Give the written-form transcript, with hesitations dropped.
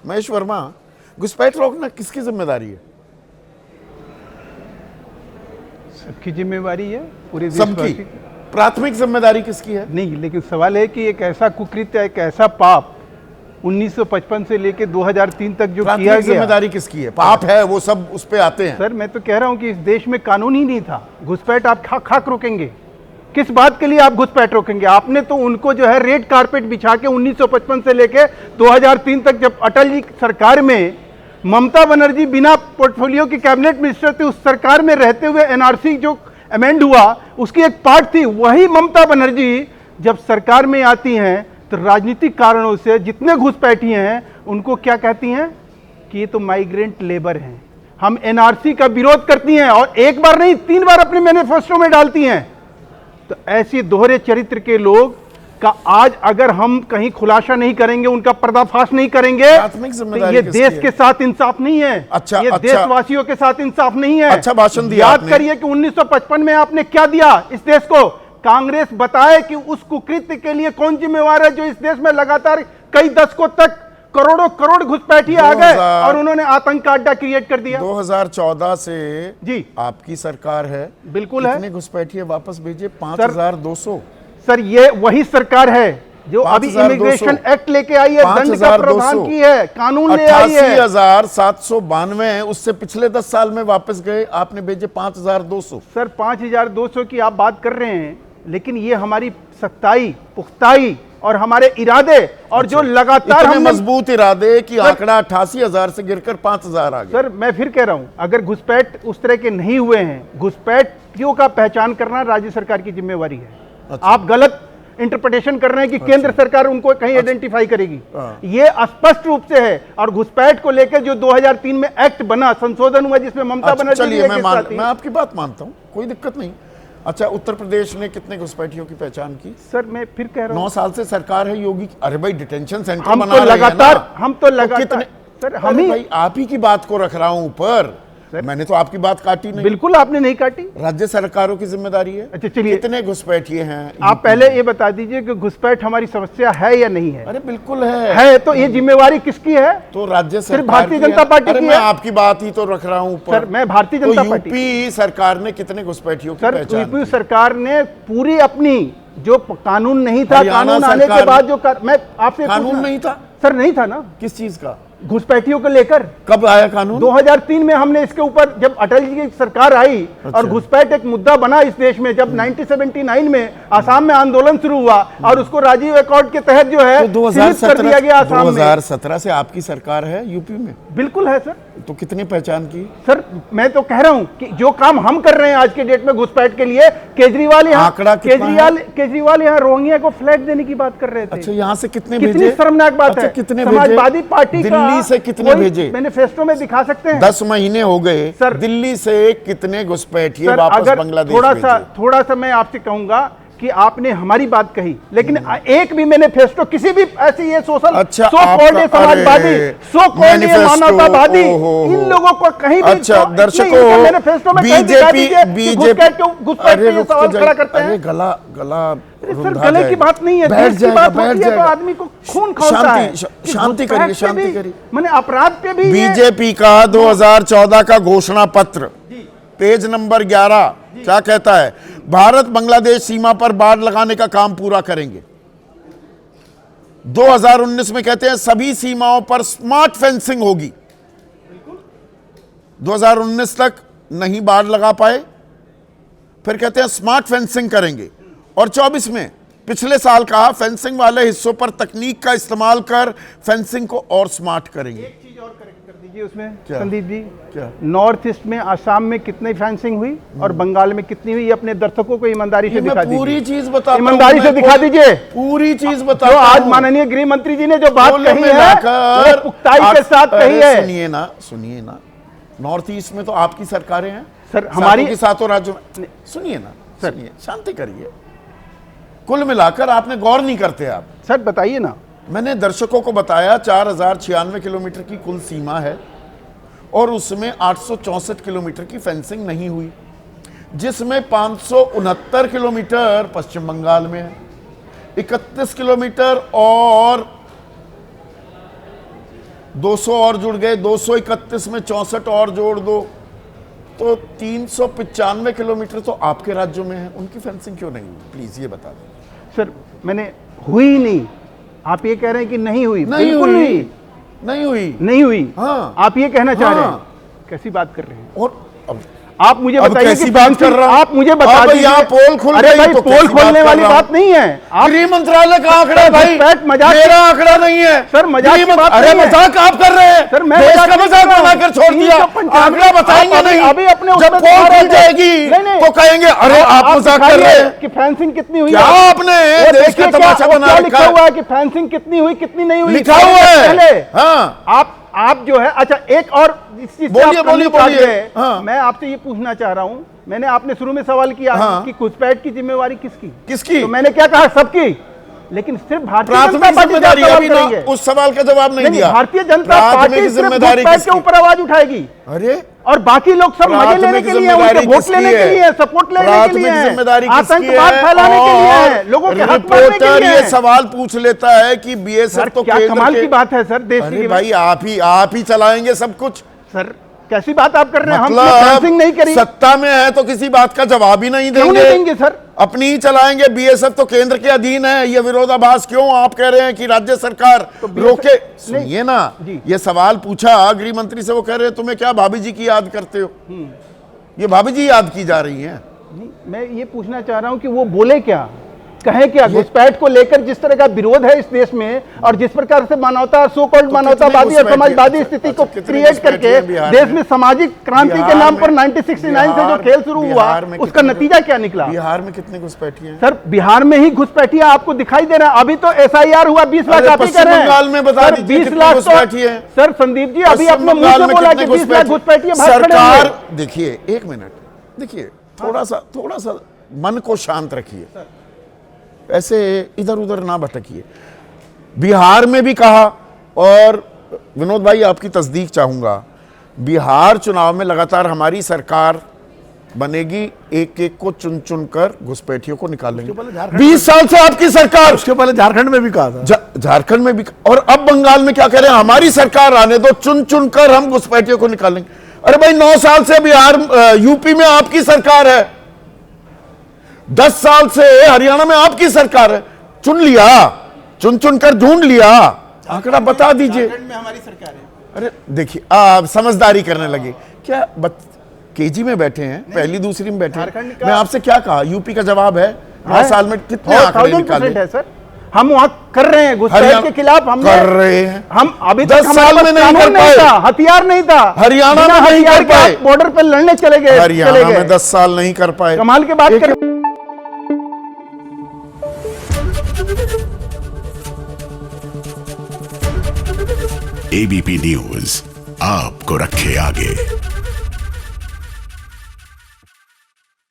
महेश वर्मा, घुसपैठ रोकना किसकी जिम्मेदारी है? सबकी जिम्मेवारी है, पूरी सबकी। प्राथमिक जिम्मेदारी किसकी है? नहीं, लेकिन सवाल है कि एक ऐसा कुकृत्य, एक ऐसा पाप 1955 से लेकर 2003 तक जो किया गया, जिम्मेदारी किसकी है? पाप है वो सब उस पे आते हैं। सर मैं तो कह रहा हूं कि इस देश में कानून ही नहीं था। घुसपैठ आप खाक रोकेंगे? किस बात के लिए आप घुसपैठ रोकेंगे? आपने तो उनको जो है रेड कारपेट बिछा के 1955 से लेकर 2003 तक, जब अटल जी सरकार में ममता बनर्जी बिना पोर्टफोलियो की कैबिनेट मिनिस्टर थे, उस सरकार में रहते हुए एनआरसी जो अमेंड हुआ उसकी एक पार्ट थी। वही ममता बनर्जी जब सरकार में आती हैं तो राजनीतिक कारणों से जितने घुसपैठी हैं उनको क्या कहती हैं कि ये तो माइग्रेंट लेबर हैं, हम एनआरसी का विरोध करती हैं, और एक बार नहीं 3 बार अपने मैनिफेस्टो में डालती हैं। तो ऐसे दोहरे चरित्र के लोग का आज अगर हम कहीं खुलासा नहीं करेंगे, उनका पर्दाफाश नहीं करेंगे, तो ये देश के साथ इंसाफ नहीं है। अच्छा, ये देशवासियों के साथ इंसाफ नहीं है। अच्छा भाषण दिया याद करिए कि 1955 में आपने क्या दिया इस देश को। कांग्रेस बताए कि उस कुकृत्य के लिए कौन जिम्मेवार है जो इस देश में लगातार कई दशकों तक करोड़ों करोड़ घुसपैठी आ गए और उन्होंने आतंक का अड्डा क्रिएट कर दिया। 2014 से जी आपकी सरकार है। बिल्कुल है। कितने घुसपैठी वापस भेजे? 5200। सर ये वही सरकार है जो अभी इमिग्रेशन एक्ट लेके आई है, दंड का प्रावधान की है, कानून ले आई है। 88,792 है, उससे पिछले 10 साल में वापस गए, आपने भेजे 5200। सर 5200 की आप बात कर रहे हैं, लेकिन ये हमारी सख्ताई, पुख्ताई और हमारे इरादे और जो लगातार हम मजबूत इरादे कि आंकड़ा 88,000 से गिरकर 5,000 आ गया। सर मैं फिर कह रहा हूं, अगर घुसपैठ उस तरह के नहीं हुए हैं, घुसपैठियों का पहचान करना राज्य सरकार की जिम्मेवारी है। अच्छा। आप गलत इंटरप्रिटेशन कर रहे हैं कि केंद्र सरकार उनको कहीं आइडेंटिफाई करेगी। ये स्पष्ट रूप से है। और घुसपैठ को लेकर जो 2003 में एक्ट बना, संशोधन हुआ जिसमें ममता बनर्जी, चलिए मैं आपकी बात मानता हूं, कोई दिक्कत नहीं। अच्छा, उत्तर प्रदेश ने कितने घुसपैठियों की पहचान की? सर मैं फिर कह रहा हूं, 9 साल से सरकार है योगी। अरे भाई डिटेंशन सेंटर हम बना तो लगातार, हम तो लगातार सर हम ही भाई आप ही की बात को रख रहा हूं ऊपर। मैंने तो आपकी बात काटी नहीं। बिल्कुल आपने नहीं काटी, राज्य सरकारों की जिम्मेदारी है। अच्छा चलिए, कितने घुसपैठिए हैं? आप पहले ये बता दीजिए कि घुसपैठ हमारी समस्या है या नहीं है? अरे बिल्कुल है। तो ये जिम्मेवारी किसकी है? तो राज्य सरकार, भारतीय जनता पार्टी की है। मैं आपकी बात ही तो रख रहा हूं ऊपर। सर मैं भारतीय जनता पार्टी। यूपी सरकार ने कितने घुसपैठियों की पहचान की? यूपी सरकार ने पूरी अपनी जो कानून नहीं था, कानून आने के बाद जो मैं आपसे कानून नहीं था सर, नहीं था ना। किस चीज का? घुसपैठियों को लेकर। कब आया कानून? 2003 में हमने इसके ऊपर, जब अटल जी की सरकार आई। अच्छा। और घुसपैठ एक मुद्दा बना इस देश में, जब 1979 में आसाम में आंदोलन शुरू हुआ और उसको राजीव एकॉर्ड के तहत जो है तो कर दिया गया आसाम में। 2017 से आपकी सरकार है यूपी में? बिल्कुल है सर। तो कितनी पहचान की? सर मैं तो कह रहा हूं कि जो काम हम कर रहे हैं आज के डेट में घुसपैठ के लिए, केजरीवाल यहाँ रोहिंग्या को फ्लैट देने की बात कर रहे थे। अच्छा, यहाँ से कितने कितनी शर्मनाक बात है। कितने समाजवादी पार्टी का दिल्ली से कितने भेजे? मैनिफेस्टो में दिखा सकते हैं। 10 महीने हो गए सर, दिल्ली से कितने घुसपैठिए वापस बांग्लादेश? थोड़ा सा मैं आपसे कहूंगा कि आपने हमारी बात कही, लेकिन एक भी मैनिफेस्टो किसी भी ऐसी ये सोशल समाजवादी, मानवतावादी, इन लोगों को कहीं भी दर्शकों मैनिफेस्टो में सवाल खड़ा करते हैं। गला सर गले की बात नहीं है, देश की बात होती है तो आदमी को खून खौलता है। शांति करिए। मैंने अपराध पे भी बीजेपी का 2014 का घोषणा पत्र पेज नंबर 11 क्या कहता है? भारत बांग्लादेश सीमा पर बाड़ लगाने का काम पूरा करेंगे। 2019 में कहते हैं सभी सीमाओं पर स्मार्ट फेंसिंग होगी। 2019 तक नहीं बाड़ लगा पाए, फिर कहते हैं स्मार्ट फेंसिंग करेंगे। और 24 में पिछले साल कहा फेंसिंग वाले हिस्सों पर तकनीक का इस्तेमाल कर फेंसिंग को और स्मार्ट करेंगे। एक चीज और करेक्ट कर दीजिए उसमें संदीप जी, क्या नॉर्थ ईस्ट में आसाम में कितनी फेंसिंग हुई और बंगाल में कितनी हुई? अपने दर्शकों को ईमानदारी से दिखा दीजिए। पूरी चीज बता, ईमानदारी से दिखा दीजिए, पूरी चीज बता। जो आज माननीय गृह मंत्री जी ने जो बात कही है, पुख्ताई के साथ कही है। सुनिए ना, नॉर्थ ईस्ट में तो आपकी सरकारें हैं सर, हमारी के साथों राज्यों में। सुनिए ना सर, शांति करिए। कुल मिलाकर आपने गौर नहीं करते आप। सर बताइए ना। मैंने दर्शकों को बताया 4096 किलोमीटर की कुल सीमा है और उसमें 864 किलोमीटर की फेंसिंग नहीं हुई, जिसमें 569 किलोमीटर पश्चिम बंगाल में है, 31 किलोमीटर और 200 और जुड़ गए, 231 में 64 और जोड़ दो तो 395 किलोमीटर तो आपके राज्यों में है, उनकी फेंसिंग क्यों नहीं हुई? प्लीज ये बता दें। सर मैंने हुई नहीं, आप ये कह रहे हैं कि नहीं हुई। नहीं बिल्कुल हुई, नहीं, नहीं हुई, नहीं हुई। हाँ। आप ये कहना चाह रहे हैं, हाँ। कैसी बात कर रहे हैं? और अब आप मुझे अब बताइए कैसी कि बात कर रहा हूं? आप मुझे बता अब दीजिए। यहाँ पोल खुल अरे गई भाई तो पोल कैसी बात खोलने कर वाली रहा हूं? बात नहीं है। आप गृह मंत्रालय का आंकड़ा है भाई, घुसपैठ मजाक मेरा आंकड़ा नहीं है सर, मजाक की बात अरे नहीं है। मजाक आप कर रहे हैं सर, मैं देश मजाक का नहीं मजाक कर रहा हूं। बनाकर छोड़ दिया। 395 आंकड़ा बताएंगे आप नहीं, अभी अपने जब उसमें पोल दिखा खुल रहे हैं। जाएगी नहीं, नहीं। तो कहेंगे अरे आप मजाक कर रहे हैं। कि फेंसिंग कितनी हुई क्या है? आपने वो देश देखिए का तमाशा क्या बना क्या रखा लिखा है? हुआ है कि फेंसिंग कितनी हुई कितनी नहीं हुई लिखा हुआ है। पहले हाँ, आप जो है, अच्छा एक और इस चीज से बोलिए, आप करनी बोलिए, चाहते बोलिए। हैं। हाँ। मैं आपसे ये पूछना चाह रहा हूं, मैंने आपने शुरू में सवाल किया हाँ। कि घुसपैठ की जिम्मेवारी किसकी? किसकी? तो मैंने क्या कहा? सबकी। लेकिन सिर्फ भारतीय जनता प्राथमिक पार्टी क्या जिम्मेदारी सवाल अभी ना करेंगे? उस सवाल का जवाब नहीं दिया। भारतीय जनता पार्टी प्राथमिक सिर्फ जिम्मेदारी घुसपैठ के किसकी? ऊपर आवाज उठाएगी अरे और बाकी लोग सब मजे लेने प्राथमिक के लिए, जिम्मेदारी उनके वोट किसकी लेने के है? लिए, सपोर्ट लेने के लिए, प्राथमिक जिम्मेदारी किसकी आतंकवाद है? फैलाने के लिए और है, लोगों के हक मारने के रिपोर्टर लिए ये है। सवाल पूछ लेता है कि सर बीएसएफ तो क्या केंद्र कमाल के की बात है सर, देश अरे की। भाई आप ही चलाएंगे सब कुछ। सर कैसी बात आप कर रहे हैं? हम मतलब फेंसिंग नहीं करी। सत्ता में है तो किसी बात का जवाब ही नहीं क्यों देंगे। नहीं देंगे सर? अपनी ही चलाएंगे। बीएसएफ तो केंद्र के अधीन है। ये विरोधाभास क्यों आप कह रहे हैं कि राज्य सरकार तो रोके? सुनिए ना, जी। ये सवाल पूछा गृह मंत्री से, वो कह रहे हैं तुम्हें क्या भाभी जी की याद करते हो? ये भाभी जी याद की जा रही हैं। नहीं, मैं ये पूछना चाह रहा हूं कि वो बोले क्या, कहे क्या? घुसपैठ को लेकर जिस तरह का विरोध है इस देश में और जिस प्रकार से मानवता, सो कॉल्ड मानवतावादी और समाजवादी स्थिति को क्रिएट करके देश में सामाजिक क्रांति के नाम पर 1969 से जो खेल शुरू हुआ, उसका नतीजा क्या निकला? बिहार में कितने घुसपैठिए हैं? सर बिहार में ही घुसपैठिया आपको दिखाई दे रहा है। अभी तो एसआईआर हुआ 20 लाख, आप ही पश्चिम कर रहे हैं। बंगाल में बता सर, दीजिए 20 कितने लाख घुसपैठिए हैं? सर संदीप जी अभी पश्चिम अपने मुंह बंगाल से में बोला कितने कि 20 लाख घुसपैठिए भाग खड़े सरकार हुए। देखिए, एक मिनट देखिए, थोड़ा सा मन को शांत रखिए, ऐसे इधर उधर ना भटकिए। बिहार में भी कहा, और विनोद भाई आपकी तस्दीक चाहूंगा, बिहार चुनाव में लगातार हमारी सरकार बनेगी, एक एक को चुन चुन कर घुसपैठियों को निकालेंगे। 20 साल से आपकी सरकार, उसके पहले झारखंड में भी कहा था, झारखंड में भी, और अब बंगाल में क्या कह रहे हैं? हमारी सरकार आने दो, चुन चुन कर हम घुसपैठियों को निकालेंगे। अरे भाई 9 साल से बिहार यूपी में आपकी सरकार है, 10 साल से हरियाणा में आपकी सरकार है, चुन लिया, चुन चुन कर ढूंढ लिया। आंकड़ा बता दीजिए। में हमारी सरकार है। अरे देखिए, आप समझदारी करने लगे क्या? केजी में बैठे हैं, पहली दूसरी में बैठे हैं। मैं आपसे क्या कहा? यूपी का जवाब है 9 साल में कितने आंकड़े निकाले? है सर, हम वहां कर रहे हैं घुसपैठ के खिलाफ, हम कर रहे हैं। हम अभी 10 साल में नहीं कर पाए, हथियार नहीं था, हरियाणा में नहीं कर पाए, बॉर्डर पर लड़ने चले गए, हरियाणा में 10 साल नहीं कर पाए। कमाल की बात कर। एबीपी न्यूज आपको रखे आगे।